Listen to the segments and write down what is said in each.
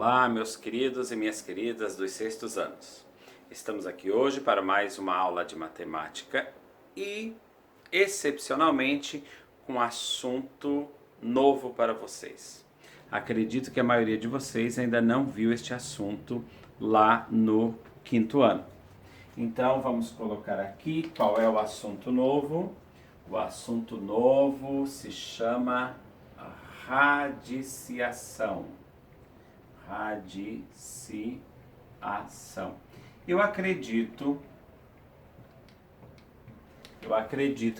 Olá, meus queridos e minhas queridas dos sextos anos. Estamos aqui hoje para mais uma aula de matemática e, excepcionalmente, com um assunto novo para vocês. Acredito que a maioria de vocês ainda não viu este assunto lá no quinto ano. Então, vamos colocar aqui qual é o assunto novo. O assunto novo se chama radiciação. Radiciação. Eu acredito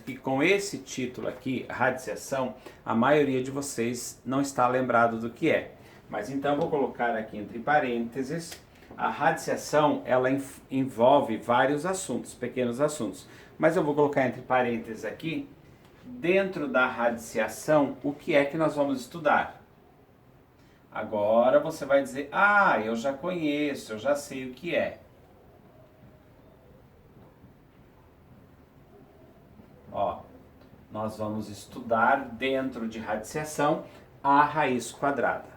que com esse título aqui, radiciação, a maioria de vocês não está lembrado do que é. Mas então vou colocar aqui entre parênteses. A radiciação, ela envolve vários assuntos, pequenos assuntos. Mas eu vou colocar entre parênteses aqui, dentro da radiciação, o que é que nós vamos estudar. Agora você vai dizer, eu já conheço, eu já sei o que é. Nós vamos estudar dentro de radiciação a raiz quadrada,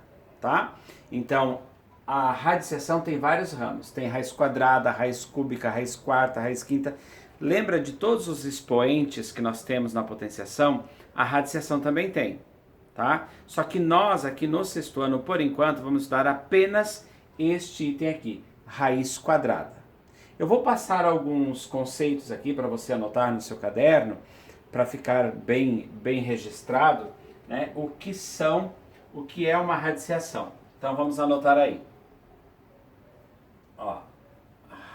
tá? Então, a radiciação tem vários ramos. Tem raiz quadrada, raiz cúbica, raiz quarta, raiz quinta. Lembra de todos os expoentes que nós temos na potenciação? A radiciação também tem. Tá? Só que nós aqui no sexto ano, por enquanto, vamos estudar apenas este item aqui, raiz quadrada. Eu vou passar alguns conceitos aqui para você anotar no seu caderno, para ficar bem registrado, né, o que é uma radiciação. Então vamos anotar aí.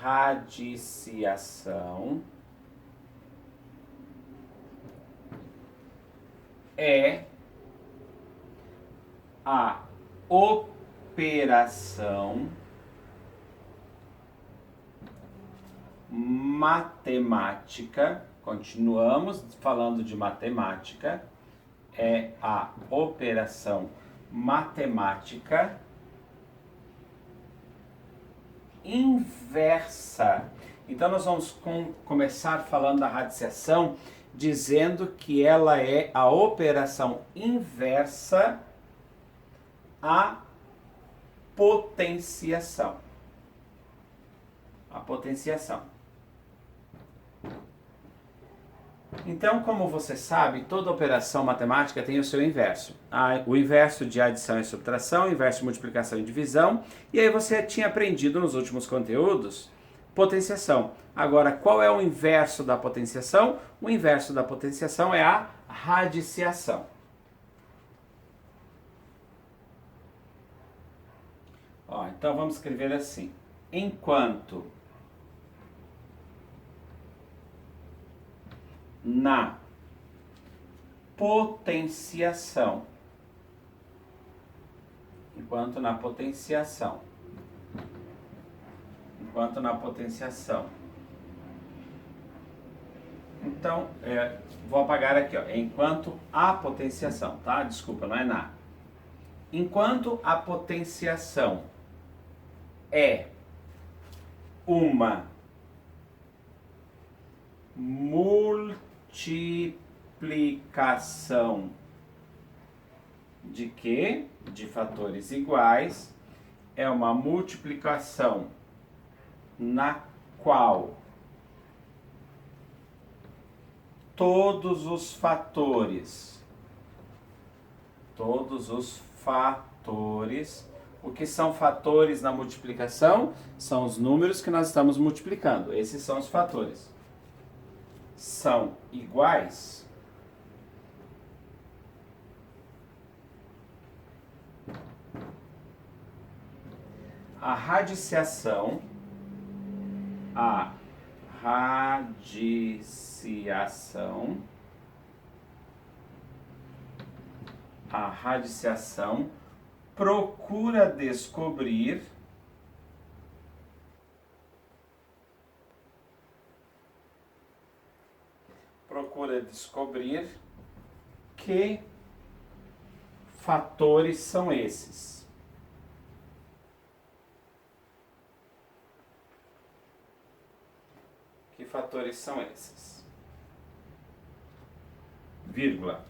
Radiciação é a operação matemática, continuamos falando de matemática, é a operação matemática inversa. Então nós vamos começar falando da radiciação, dizendo que ela é a operação inversa a potenciação. A potenciação. Então, como você sabe, toda operação matemática tem o seu inverso. O inverso de adição e subtração, o inverso de multiplicação e divisão. E aí você tinha aprendido nos últimos conteúdos potenciação. Agora, qual é o inverso da potenciação? O inverso da potenciação é a radiciação. Então vamos escrever assim. Enquanto na potenciação, então, vou apagar aqui, enquanto a potenciação, tá? Desculpa, não é na. Enquanto a potenciação é uma multiplicação de quê? De fatores iguais. É uma multiplicação na qual todos os fatores, o que são fatores na multiplicação? São os números que nós estamos multiplicando. Esses são os fatores. São iguais. A radiciação procura descobrir que fatores são esses. Que fatores são esses? Vírgula.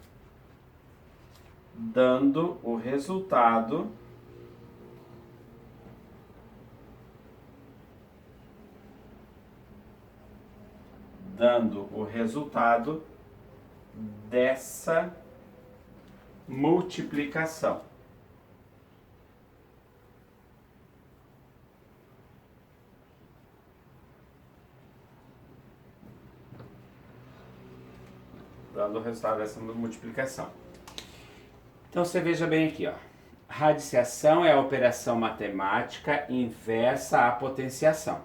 Dando o resultado dando o resultado dessa multiplicação. Dando o resultado dessa multiplicação. Então você veja bem aqui, ó. Radiciação é a operação matemática inversa à potenciação.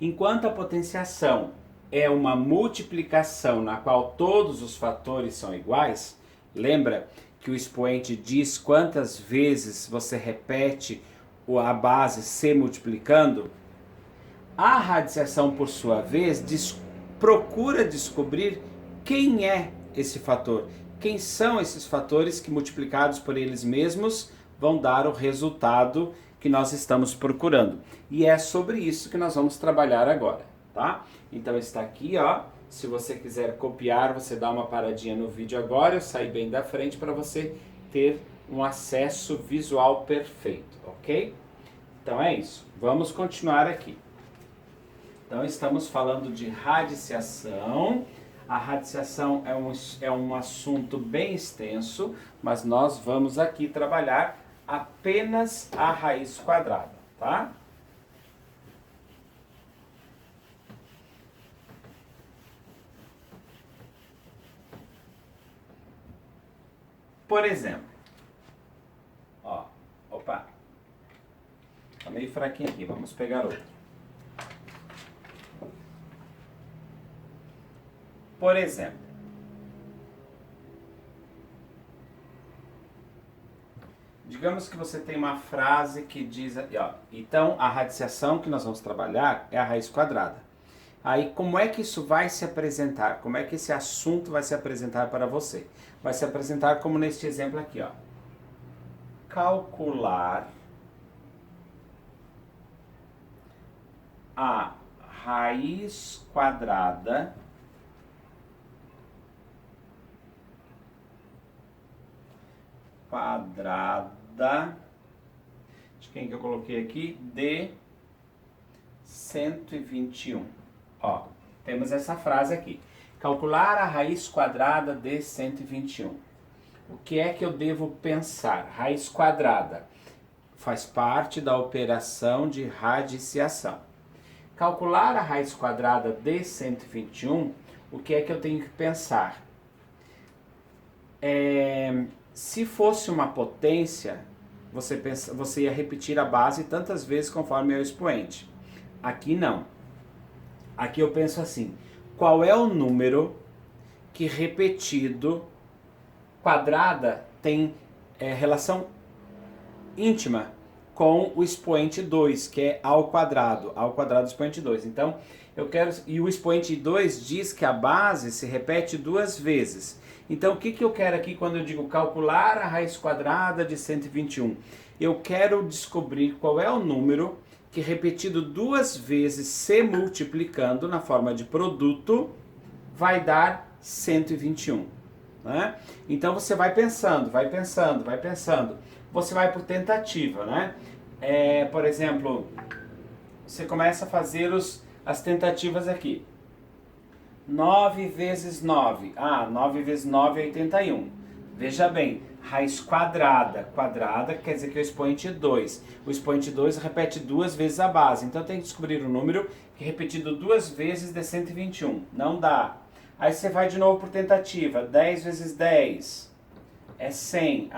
Enquanto a potenciação é uma multiplicação na qual todos os fatores são iguais, lembra que o expoente diz quantas vezes você repete a base se multiplicando? A radiciação, por sua vez, procura descobrir quem é esse fator. Quem são esses fatores que, multiplicados por eles mesmos, vão dar o resultado que nós estamos procurando. E é sobre isso que nós vamos trabalhar agora, tá? Então está aqui, ó. Se você quiser copiar, você dá uma paradinha no vídeo agora, eu saí bem da frente para você ter um acesso visual perfeito, ok? Então é isso. Vamos continuar aqui. Então estamos falando de radiciação. A radiciação é um assunto bem extenso, mas nós vamos aqui trabalhar apenas a raiz quadrada, tá? Por exemplo, ó, opa, tá meio fraquinho aqui, vamos pegar outro. Por exemplo, digamos que você tem uma frase que diz, ó, então a radiciação que nós vamos trabalhar é a raiz quadrada. Aí como é que isso vai se apresentar? Como é que esse assunto vai se apresentar para você? Vai se apresentar como neste exemplo aqui, ó. Calcular a raiz quadrada de quem que eu coloquei aqui? De 121. Ó, temos essa frase aqui. Calcular a raiz quadrada de 121. O que é que eu devo pensar? Raiz quadrada faz parte da operação de radiciação. Calcular a raiz quadrada de 121, o que é que eu tenho que pensar? Se fosse uma potência, você ia repetir a base tantas vezes conforme é o expoente. Aqui não. Aqui eu penso assim, qual é o número que repetido quadrada tem relação íntima com o expoente 2, que é ao quadrado do expoente 2. Então, e o expoente 2 diz que a base se repete duas vezes. Então, o que eu quero aqui quando eu digo calcular a raiz quadrada de 121? Eu quero descobrir qual é o número que repetido duas vezes se multiplicando na forma de produto vai dar 121. Né? Então você vai pensando. Você vai por tentativa, né? Por exemplo, você começa a fazer as tentativas aqui. 9 vezes 9. 9 vezes 9 é 81. Veja bem, raiz quadrada. Quadrada quer dizer que é o expoente 2. O expoente 2 repete duas vezes a base. Então tem que descobrir o número que repetido duas vezes de 121. Não dá. Aí você vai de novo por tentativa. 10 vezes 10 é 100.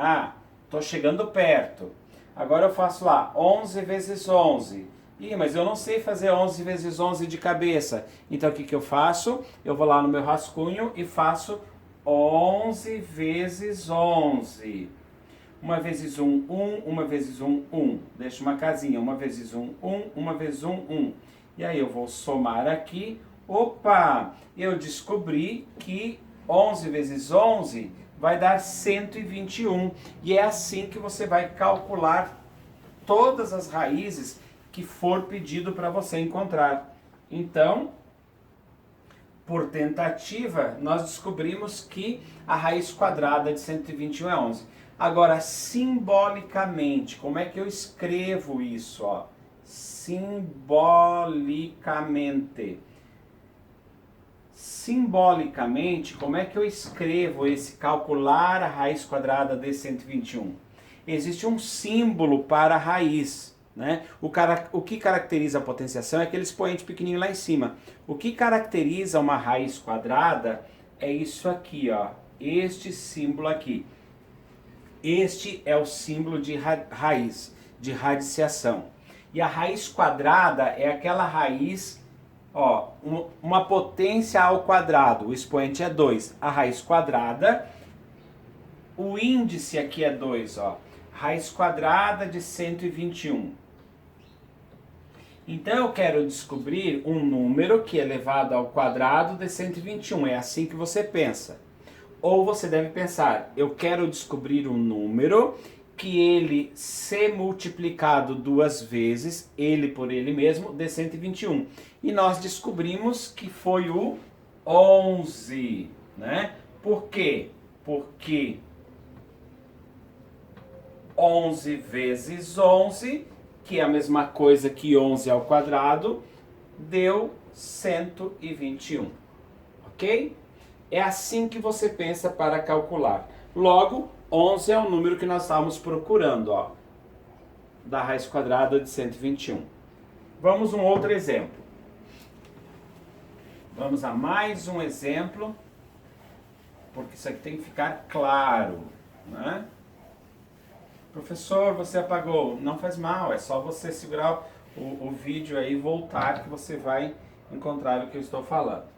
Tô chegando perto. Agora eu faço lá 11 vezes 11. Mas eu não sei fazer 11 vezes 11 de cabeça. Então o que eu faço? Eu vou lá no meu rascunho e faço 11 vezes 11. 1 vezes 1, 1. 1 vezes 1, 1. Deixa uma casinha. 1 vezes 1, 1. 1 vezes 1, 1. E aí eu vou somar aqui. Opa! Eu descobri que 11 vezes 11 vai dar 121. E é assim que você vai calcular todas as raízes que for pedido para você encontrar. Então, por tentativa, nós descobrimos que a raiz quadrada de 121 é 11. Agora, simbolicamente, como é que eu escrevo isso? Simbolicamente. Simbolicamente, como é que eu escrevo esse calcular a raiz quadrada de 121? Existe um símbolo para a raiz, né? O que caracteriza a potenciação é aquele expoente pequenininho lá em cima. O que caracteriza uma raiz quadrada é isso aqui, ó, este símbolo aqui. Este é o símbolo de raiz, de radiciação. E a raiz quadrada é aquela raiz, ó, uma potência ao quadrado, o expoente é 2. A raiz quadrada, o índice aqui é 2, ó. Raiz quadrada de 121. Então eu quero descobrir um número que é elevado ao quadrado de 121. É assim que você pensa. Ou você deve pensar, eu quero descobrir um número que ele se multiplicado 2 vezes, ele por ele mesmo, de 121. E nós descobrimos que foi o 11, né? Por quê? Porque 11 vezes 11, que é a mesma coisa que 11 ao quadrado, deu 121, ok? É assim que você pensa para calcular. Logo, 11 é o número que nós estávamos procurando, ó, da raiz quadrada de 121. Vamos a um outro exemplo. Vamos a mais um exemplo, porque isso aqui tem que ficar claro, né? Professor, você apagou. Não faz mal, é só você segurar o vídeo aí e voltar que você vai encontrar o que eu estou falando.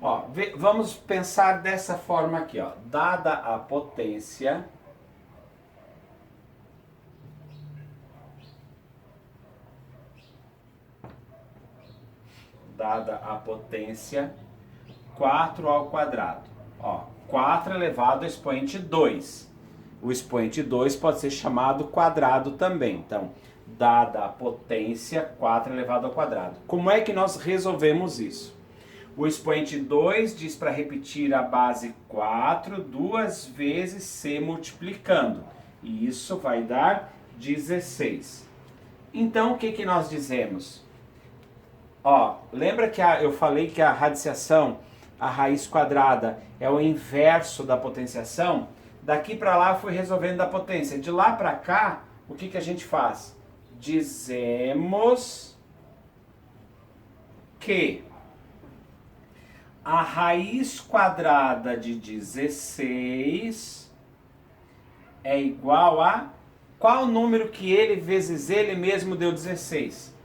Ó, vamos pensar dessa forma aqui, ó. Dada a potência, dada a potência 4 ao quadrado. Ó, 4 elevado ao expoente 2. O expoente 2 pode ser chamado quadrado também. Então, dada a potência 4 elevado ao quadrado. Como é que nós resolvemos isso? O expoente 2 diz para repetir a base 4 2 vezes se multiplicando. E isso vai dar 16. Então, o que, que nós dizemos? Ó, lembra que eu falei que a radiciação, a raiz quadrada, é o inverso da potenciação? Daqui para lá eu fui resolvendo a potência. De lá para cá, o que, que a gente faz? Dizemos que a raiz quadrada de 16 é igual a... Qual número que ele vezes ele mesmo deu 16?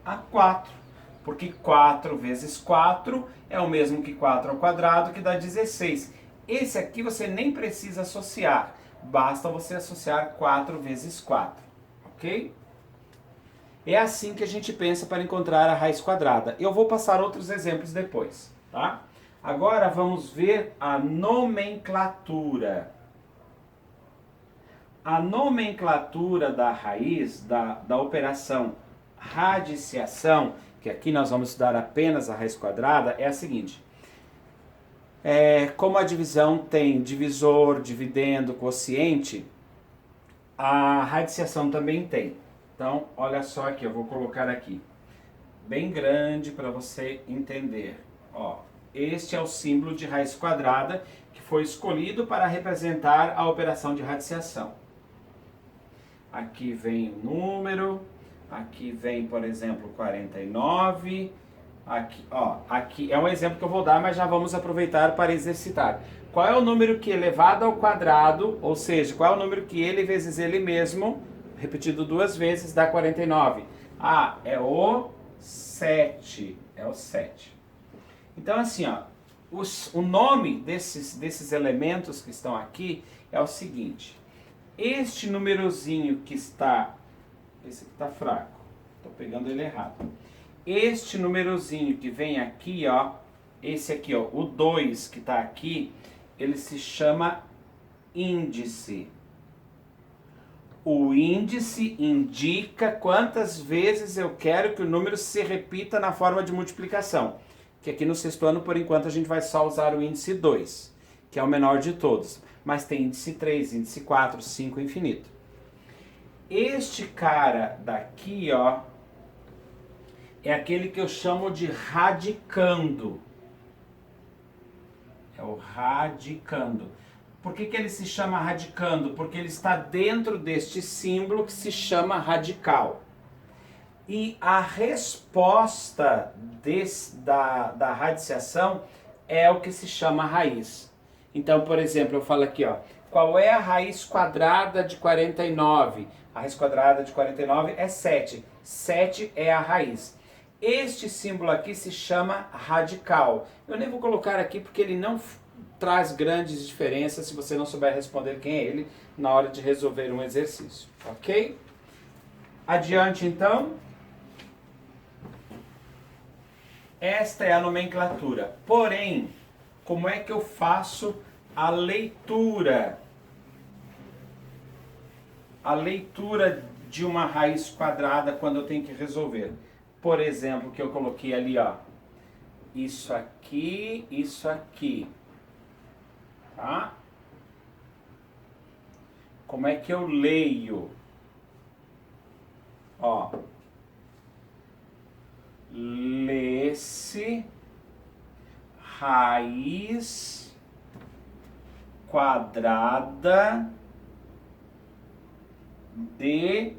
A 4. Porque 4 vezes 4 é o mesmo que 4 ao quadrado, que dá 16. Esse aqui você nem precisa associar. Basta você associar 4 vezes 4. Ok? É assim que a gente pensa para encontrar a raiz quadrada. Eu vou passar outros exemplos depois. Tá? Agora vamos ver a nomenclatura. A nomenclatura da raiz da operação radiciação, que aqui nós vamos estudar apenas a raiz quadrada, é a seguinte. Como a divisão tem divisor, dividendo, quociente, a radiciação também tem. Então, olha só aqui, eu vou colocar aqui, bem grande para você entender. Ó, este é o símbolo de raiz quadrada que foi escolhido para representar a operação de radiciação. Aqui vem o número, aqui vem, por exemplo, 49. Aqui, ó, aqui é um exemplo que eu vou dar, mas já vamos aproveitar para exercitar. Qual é o número que elevado ao quadrado, ou seja, qual é o número que ele vezes ele mesmo, repetido 2 vezes, dá 49? Ah, é o 7. É o 7. Então, assim, ó, o nome desses elementos que estão aqui é o seguinte. Este numerozinho que está... Esse aqui está fraco. Estou pegando ele errado. Este numerozinho que vem aqui, ó, esse aqui, ó, o 2 que está aqui, ele se chama índice. O índice indica quantas vezes eu quero que o número se repita na forma de multiplicação. Que aqui no sexto ano, por enquanto, a gente vai só usar o índice 2, que é o menor de todos. Mas tem índice 3, índice 4, 5, infinito. Este cara daqui, ó, é aquele que eu chamo de radicando. É o radicando. Por que ele se chama radicando? Porque ele está dentro deste símbolo que se chama radical. E a resposta da radiciação é o que se chama raiz. Então, por exemplo, eu falo aqui, ó, qual é a raiz quadrada de 49? A raiz quadrada de 49 é 7. 7 é a raiz. Este símbolo aqui se chama radical. Eu nem vou colocar aqui porque ele não traz grandes diferenças se você não souber responder quem é ele na hora de resolver um exercício, ok? Adiante então. Esta é a nomenclatura. Porém, como é que eu faço a leitura? A leitura de uma raiz quadrada quando eu tenho que resolver. Por exemplo, que eu coloquei ali, ó. Isso aqui, isso aqui. Tá? Como é que eu leio? Ó. Lê-se raiz quadrada de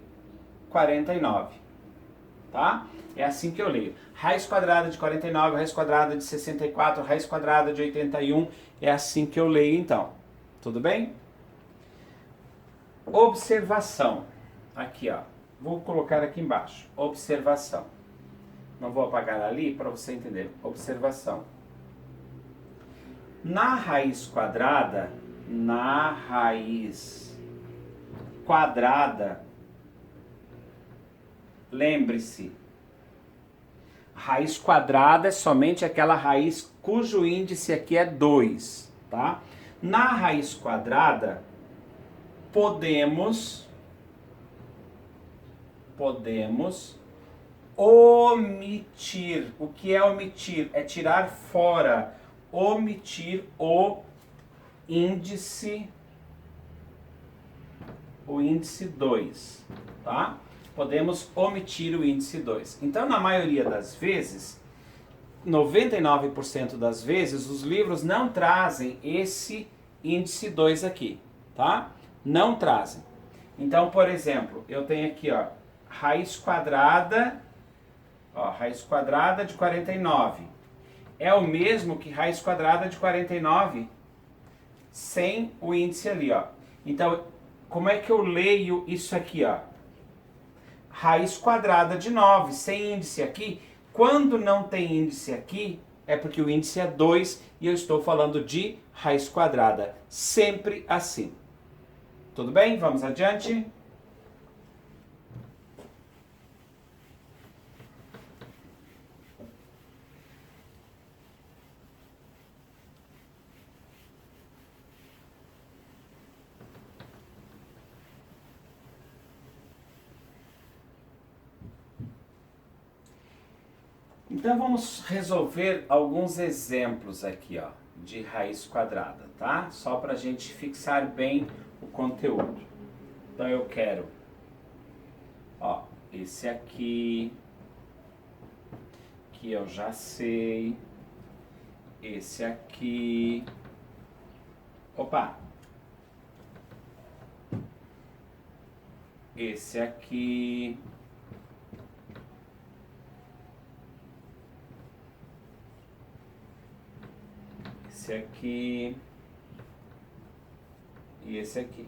49, tá? É assim que eu leio. Raiz quadrada de 49, raiz quadrada de 64, raiz quadrada de 81, é assim que eu leio então. Tudo bem? Observação. Aqui, ó. Vou colocar aqui embaixo. Observação. Não vou apagar ali para você entender. Observação. Na raiz quadrada, lembre-se, raiz quadrada é somente aquela raiz cujo índice aqui é 2, tá? Na raiz quadrada, podemos omitir. O que é omitir? É tirar fora. Omitir o índice 2, tá? Podemos omitir o índice 2. Então, na maioria das vezes, 99% das vezes, os livros não trazem esse índice 2 aqui, tá? Não trazem. Então, por exemplo, eu tenho aqui, ó, raiz quadrada de 49. É o mesmo que raiz quadrada de 49 sem o índice ali, ó. Então, como é que eu leio isso aqui, ó? Raiz quadrada de 9, sem índice aqui. Quando não tem índice aqui, é porque o índice é 2 e eu estou falando de raiz quadrada. Sempre assim. Tudo bem? Vamos adiante. Então vamos resolver alguns exemplos aqui, ó, de raiz quadrada, tá? Só para a gente fixar bem o conteúdo. Então eu quero, ó, esse aqui, que eu já sei, esse aqui, opa, esse aqui, esse aqui e esse aqui.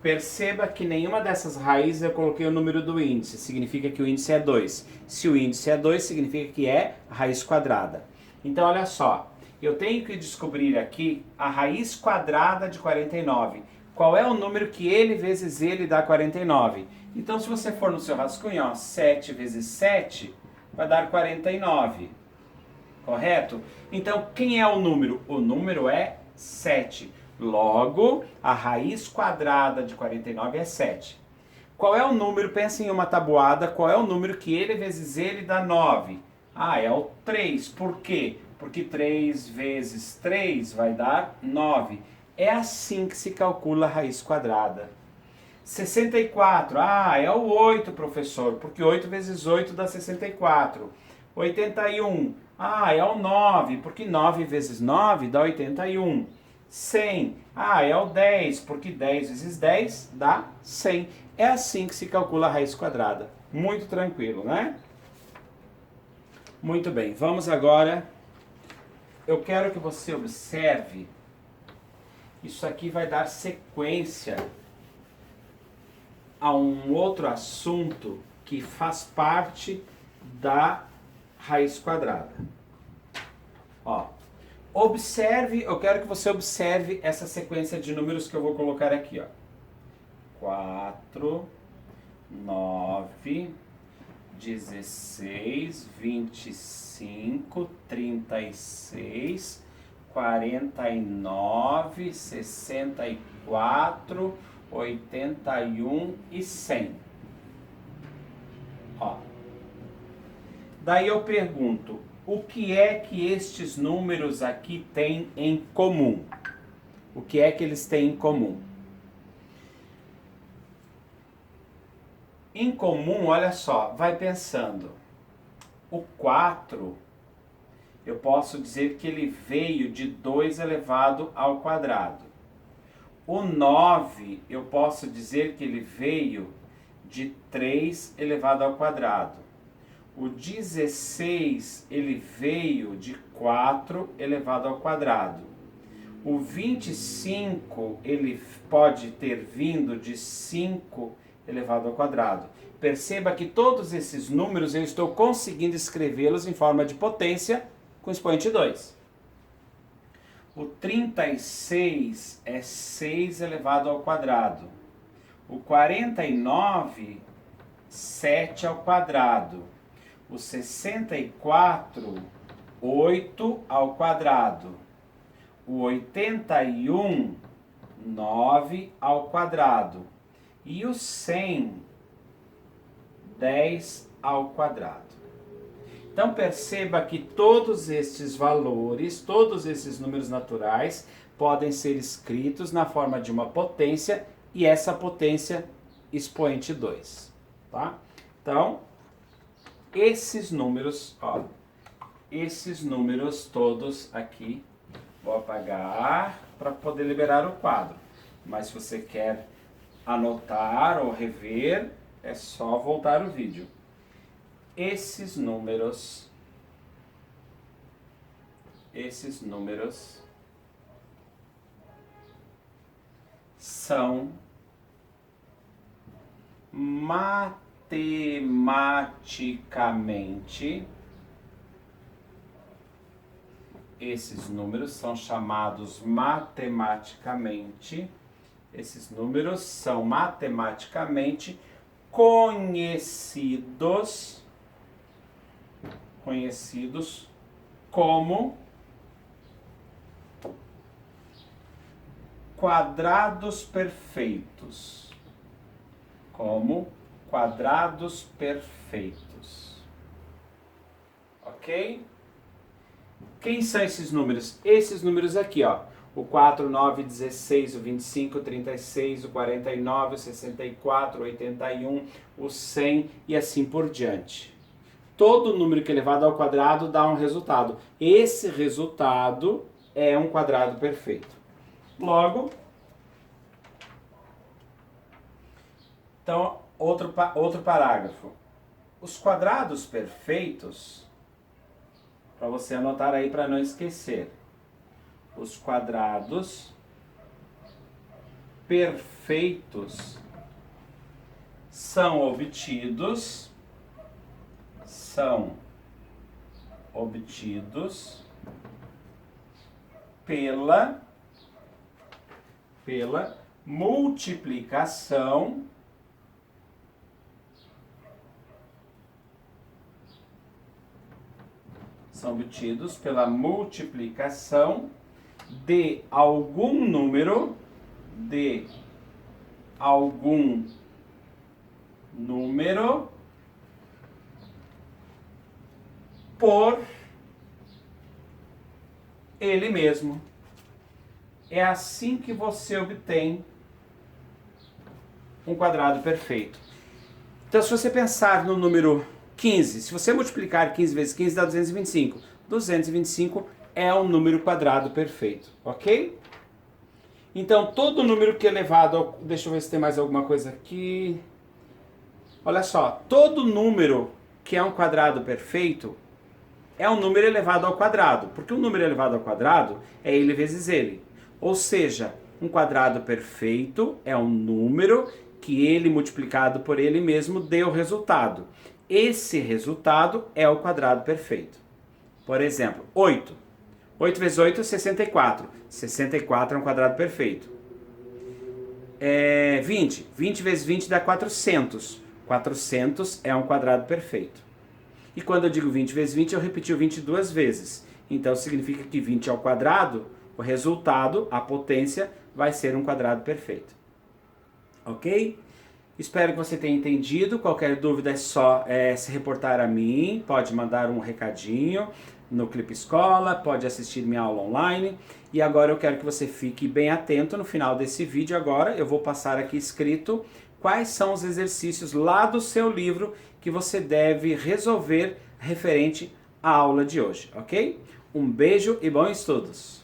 Perceba que nenhuma dessas raízes eu coloquei o número do índice, significa que o índice é 2. Se o índice é 2, significa que é raiz quadrada. Então, olha só, eu tenho que descobrir aqui a raiz quadrada de 49. Qual é o número que ele vezes ele dá 49? Então, se você for no seu rascunho, ó, 7 vezes 7 vai dar 49. Correto? Então, quem é o número? O número é 7. Logo, a raiz quadrada de 49 é 7. Qual é o número? Pensa em uma tabuada. Qual é o número que ele vezes ele dá 9? Ah, é o 3. Por quê? Porque 3 vezes 3 vai dar 9. É assim que se calcula a raiz quadrada. 64, é o 8, professor, porque 8 vezes 8 dá 64. 81, é o 9, porque 9 vezes 9 dá 81. 100, é o 10, porque 10 vezes 10 dá 100. É assim que se calcula a raiz quadrada. Muito tranquilo, né? Muito bem, vamos agora. Eu quero que você observe. Isso aqui vai dar sequência a um outro assunto que faz parte da raiz quadrada. Observe, eu quero que você observe essa sequência de números que eu vou colocar aqui, 4, 9, 16, 25, 36, 49, 64, 81 e 100. Daí eu pergunto, o que é que estes números aqui têm em comum? O que é que eles têm em comum? Em comum, olha só, vai pensando. O 4, eu posso dizer que ele veio de 2 elevado ao quadrado. O 9, eu posso dizer que ele veio de 3 elevado ao quadrado. O 16, ele veio de 4 elevado ao quadrado. O 25, ele pode ter vindo de 5 elevado ao quadrado. Perceba que todos esses números eu estou conseguindo escrevê-los em forma de potência com expoente 2. O 36 é 6 elevado ao quadrado. O 49, 7 ao quadrado. O 64, 8 ao quadrado. O 81, 9 ao quadrado. E o 100, 10 ao quadrado. Então perceba que todos estes valores, todos esses números naturais, podem ser escritos na forma de uma potência e essa potência expoente 2. Tá? Então, esses números todos aqui, vou apagar para poder liberar o quadro. Mas se você quer anotar ou rever, é só voltar o vídeo. Esses números são matematicamente, esses números são chamados matematicamente, esses números são matematicamente conhecidos como quadrados perfeitos. Ok? Quem são esses números? Esses números aqui, O 4, 9, 16, o 25, o 36, o 49, o 64, o 81, o 100 e assim por diante. Todo número que é elevado ao quadrado dá um resultado. Esse resultado é um quadrado perfeito. Logo, então, outro parágrafo. Os quadrados perfeitos, para você anotar aí para não esquecer. Os quadrados perfeitos são obtidos pela multiplicação de algum número por ele mesmo. É assim que você obtém um quadrado perfeito. Então, se você pensar no número 15, se você multiplicar 15 vezes 15 dá 225. 225 é um número quadrado perfeito, ok? Então, todo número que é elevado ao... Deixa eu ver se tem mais alguma coisa aqui. Olha só, todo número que é um quadrado perfeito é um número elevado ao quadrado, porque um número elevado ao quadrado é ele vezes ele. Ou seja, um quadrado perfeito é um número que ele multiplicado por ele mesmo deu resultado. Esse resultado é o quadrado perfeito. Por exemplo, 8. 8 vezes 8 é 64. 64 é um quadrado perfeito. 20. 20 vezes 20 dá 400. 400 é um quadrado perfeito. E quando eu digo 20 vezes 20, eu repeti o 20 duas vezes. Então significa que 20 ao quadrado, o resultado, a potência, vai ser um quadrado perfeito. Ok? Espero que você tenha entendido. Qualquer dúvida é só se reportar a mim. Pode mandar um recadinho no Clipe Escola, pode assistir minha aula online. E agora eu quero que você fique bem atento no final desse vídeo. Agora eu vou passar aqui escrito quais são os exercícios lá do seu livro que você deve resolver referente à aula de hoje, ok? Um beijo e bons estudos!